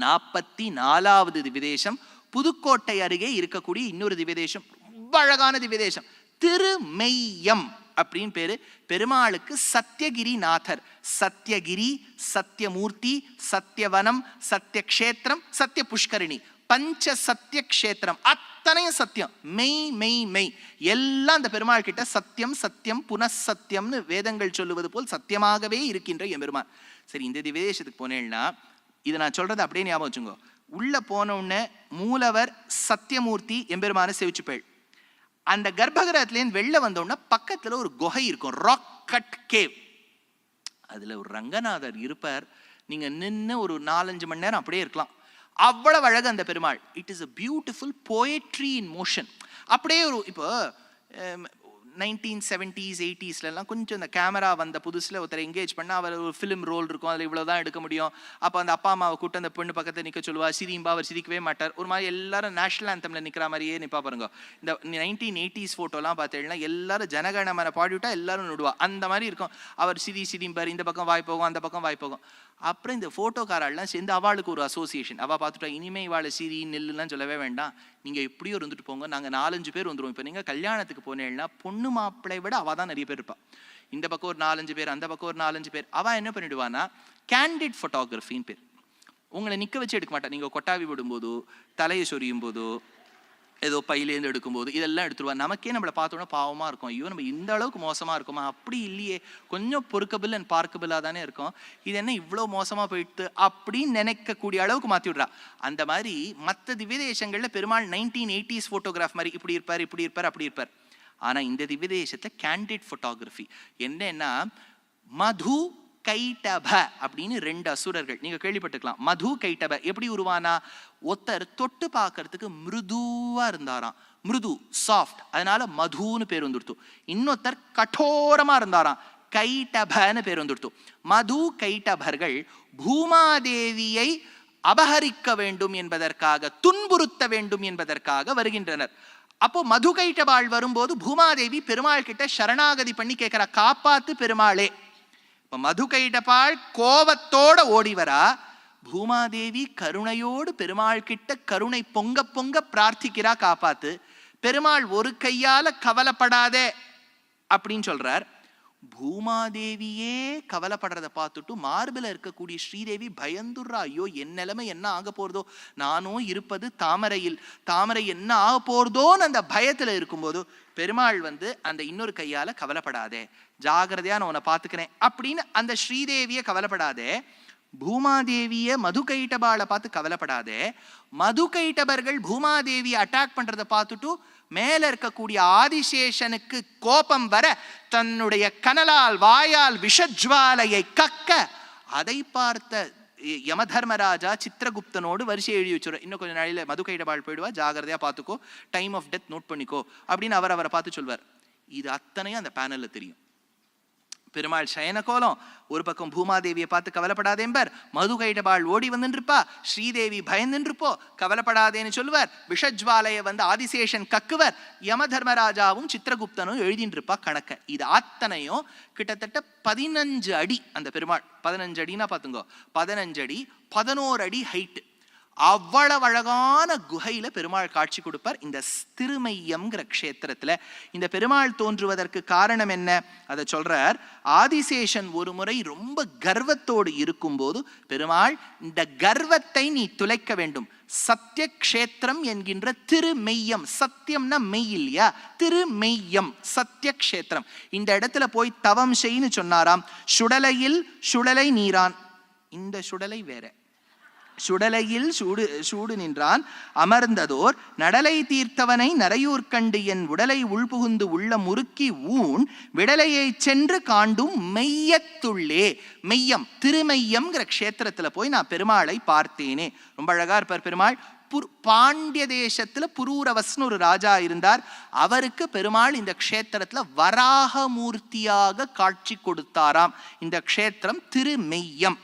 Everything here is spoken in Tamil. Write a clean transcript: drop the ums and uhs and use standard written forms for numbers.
44வது திவ்யதேசம் புதுக்கோட்டை அருகே இருக்கக்கூடிய இன்னொரு திவ்யதேசம், ரொம்ப அழகான திவ்யதேசம், திருமெய்யம் அப்படின்னு பேரு. பெருமாளுக்கு சத்யகிரிநாதர், சத்யகிரி, சத்யமூர்த்தி, சத்யவனம், சத்யக்ஷேத்திரம், சத்ய புஷ்கரிணி, பஞ்ச சத்திய க்ஷேத்திரம், அத்தனையும் சத்தியம், மெய் மெய் மெய் எல்லாம் அந்த பெருமாள் கிட்ட சத்தியம் சத்தியம் புனசத்தியம்னு வேதங்கள் சொல்லுவது போல் சத்தியமாகவே இருக்கின்ற எம்பெருமான். சரி, இந்த திவ்யதேசத்துக்கு போனேன்னா இதை நான் சொல்றது அப்படியே ஞாபகம் வச்சுங்கோ. உள்ள போன உடனே மூலவர் சத்தியமூர்த்தி எம்பெருமான சேவிச்சுப்பேள். அந்த கர்ப்பகிரகத்திலேருந்து வெளில வந்தோடனே பக்கத்துல ஒரு குகை இருக்கும், ராக் கட் கேவ். அதுல ஒரு ரங்கநாதர் இருப்பார். நீங்க நின்று ஒரு 4-5 மணி நேரம் அப்படியே இருக்கலாம், அவ்வளவு அழகு அந்த Perumal. It is a beautiful poetry in motion. அப்படியே ஒரு இப்போ 1970s 80sலாம் கொஞ்சம் இந்த கேமரா வந்த புதுசில் ஒருத்தர் எங்கேஜ் பண்ணால் அவர் ஒரு ஃபிலிம் ரோல் இருக்கும், அதில் இவ்வளோ தான் எடுக்க முடியும். அப்போ அந்த அப்பா அம்மாவை கூட்டு அந்த பெண்ணு பக்கத்தில் நிற்க சொல்லுவா, சிரிம்பா, அவர் சிரிக்கவே மாட்டார். ஒரு மாதிரி எல்லாரும் நேஷனல் ஆந்தமில் நிற்கிற மாதிரியே நிற்பா பாருங்க. இந்த 1980s ஃபோட்டோலாம் பார்த்தீங்கன்னா எல்லாரும் ஜனகணமன பாடிவிட்டா எல்லாரும் நடுவா, அந்த மாதிரி இருக்கும். அவர் சிரிம்பார், இந்த பக்கம் வாய் போகும், அந்த பக்கம் வாய் போகும். அப்புறம் இந்த ஃபோட்டோக்காரெல்லாம் சேர்ந்து அவளுக்கு ஒரு அசோசியேஷன், அவள் பார்த்துட்டா இனிமே இவாளை சிரி நெல்லுலாம் சொல்லவே வேண்டாம், நீங்கள் எப்படியோ இருந்துட்டு போங்க, நாங்கள் 4-5 பேர் வந்துடுவோம். இப்போ நீங்கள் கல்யாணத்துக்கு போனேன்னா பொண்ணு மாப்பிள்ளை விட அவள் தான் நிறைய பேர் இருப்பாள். இந்த பக்கம் ஒரு 4-5 பேர், அந்த பக்கம் ஒரு 4-5 பேர். அவள் என்ன பண்ணிடுவான்னா கேண்டிட் ஃபோட்டோகிராஃபின்னு பேர். உங்களை நிற்க வச்சு எடுக்க மாட்டா. நீங்கள் கொட்டாவி விடும்போதோ, தலையை சொரியும் போதோ, ஏதோ பையிலேருந்து எடுக்கும்போது இதெல்லாம் எடுத்துருவா. நமக்கே நம்மளை பார்த்தோன்னா பாவமாக இருக்கும், ஐயோ நம்ம இந்த அளவுக்கு மோசமாக இருக்குமா? அப்படி இல்லையே, கொஞ்சம் பொறுக்கபிள் அண்ட் பார்க்கபிளாக தானே இருக்கும், இது என்ன இவ்வளோ மோசமாக போயிட்டு அப்படின்னு நினைக்கக்கூடிய அளவுக்கு மாற்றி விட்றா. அந்த மாதிரி மற்ற திவ்யதேசங்களில் பெருமாள் 1980s ஃபோட்டோகிராஃப் மாதிரி இப்படி இருப்பார், இப்படி இருப்பார், அப்படி இருப்பார். ஆனால் இந்த திவ்யதேசத்தில் கேண்டிட் ஃபோட்டோகிராஃபி என்னன்னா, மது கைட்டப அப்படின்னு 2 அசுரர்கள் நீங்க கேள்விப்பட்டிருக்கலாம். மது கைட்டப எப்படி உருவானா, ஒருத்தர் தொட்டு பார்க்கறதுக்கு மிருதுவா இருந்தாராம், மிருது சாஃப்ட், அதனால மதுன்னு பேர் வந்துடுத்து. இன்னொருத்தர் கட்டோரமா இருந்தாராம், கைட்டபன்னு பேர் வந்துடுத்து. மது கைட்டபர்கள் பூமாதேவியை அபகரிக்க வேண்டும் என்பதற்காக, துன்புறுத்த வேண்டும் என்பதற்காக வருகின்றனர். அப்போ மது கைட்டபாள் வரும்போது பூமாதேவி பெருமாள் கிட்ட சரணாகதி பண்ணி கேட்கிறா, காப்பாத்து பெருமாளே. மது கைட்டபாள் கோபத்தோட ஓடிவரா, பூமாதேவி கருணையோடு பெருமாள் கிட்ட கருணை பொங்க பொங்க பிரார்த்திக்கிறா, காப்பாத்து. பெருமாள் ஒரு கையால கவலைப்படாதே அப்படின்னு சொல்றார். பூமாதேவியே கவலைப்படுறத பார்த்துட்டு மார்பில் இருக்கக்கூடிய ஸ்ரீதேவி பயந்துடுறா, ஐயோ என் நிலைமை என்ன ஆக போறதோ, நானும் இருப்பது தாமரையில், தாமரை என்ன ஆக போறதோன்னு அந்த பயத்துல இருக்கும்போது பெருமாள் வந்து அந்த இன்னொரு கையால கவலைப்படாதே, ஜாகிரதையா நான் உன்னை பார்த்துக்கிறேன் அப்படின்னு அந்த ஸ்ரீதேவிய கவலைப்படாதே, பூமாதேவிய மது கைட்டபாளை பார்த்து கவலைப்படாதே. மது கைட்டபர்கள் பூமாதேவியை அட்டாக் பண்றதை பார்த்துட்டு மேல இருக்கக்கூடிய ஆதிசேஷனுக்கு கோபம் வர தன்னுடைய கனலால் வாயால் விஷஜ்வாலையை கக்க, அதை பார்த்த யமதர்மராஜா சித்திரகுப்தனோடு வரிசை எழுதி வச்சுரு, இன்னும் கொஞ்சம் நாளையில மது கைட்டபாள் போயிடுவா, ஜாகிரதையா பார்த்துக்கோ, டைம் ஆஃப் டெத் நோட் பண்ணிக்கோ அப்படின்னு அவரை பார்த்து சொல்வார். இது அத்தனையும் அந்த பேனல்ல தெரியும். பெருமாள் சயன கோலம், ஒரு பக்கம் பூமாதேவியை பார்த்து கவலைப்படாதேம்பர், மது கைட்டபாள் ஓடி வந்துருப்பா, ஸ்ரீதேவி பயந்துருப்போ கவலைப்படாதேன்னு சொல்லுவார், விஷஜ்வாலையை வந்து ஆதிசேஷன் கக்குவர், யம தர்மராஜாவும் சித்திரகுப்தனும் எழுதின்னு இருப்பா கணக்க. இது அத்தனையும் கிட்டத்தட்ட 15 அடி அந்த பெருமாள். 15 அடினா பார்த்துங்கோ, 15 அடி 11 அடி ஹைட்டு. அவ்வளவு அழகான குகையில பெருமாள் காட்சி கொடுப்பார் இந்த திருமெய்யம்ங்கிற க்ஷேத்திரத்துல. இந்த பெருமாள் தோன்றுவதற்கு காரணம் என்ன அதை சொல்றார். ஆதிசேஷன் ஒரு முறை ரொம்ப கர்வத்தோடு இருக்கும்போது பெருமாள் இந்த கர்வத்தை நீ துளைக்க வேண்டும், சத்திய க்ஷேத்திரம் என்கின்ற திருமெய்யம், சத்தியம்னா மெய் இல்லையா, திருமெய்யம் சத்திய க்ஷேத்திரம், இந்த இடத்துல போய் தவம் செய்ன்னு சொன்னாராம். சுடலையில் சுடலை நீரான், இந்த சுடலை வேற, சுடலையில் சூடு நின்றான் அமர்ந்ததோர் நடலை தீர்த்தவனை நரையூர் கண்டு என் உடலை உள்புகுந்து உள்ள முறுக்கி ஊன் விடலையை சென்று காண்டும் மெய்யத்துள்ளே. மெய்யம் திருமெய்யம்ங்கிற க்ஷேத்திரத்துல போய் நான் பெருமாளை பார்த்தேனே. ரொம்ப அழகா இருப்பார் பெருமாள். பாண்டிய தேசத்துல புரூரவஸ்னு ஒரு ராஜா இருந்தார். அவருக்கு பெருமாள் இந்த க்ஷேத்திரத்துல வராகமூர்த்தியாக காட்சி கொடுத்தாராம். இந்த க்ஷேத்திரம் திருமெய்யம்.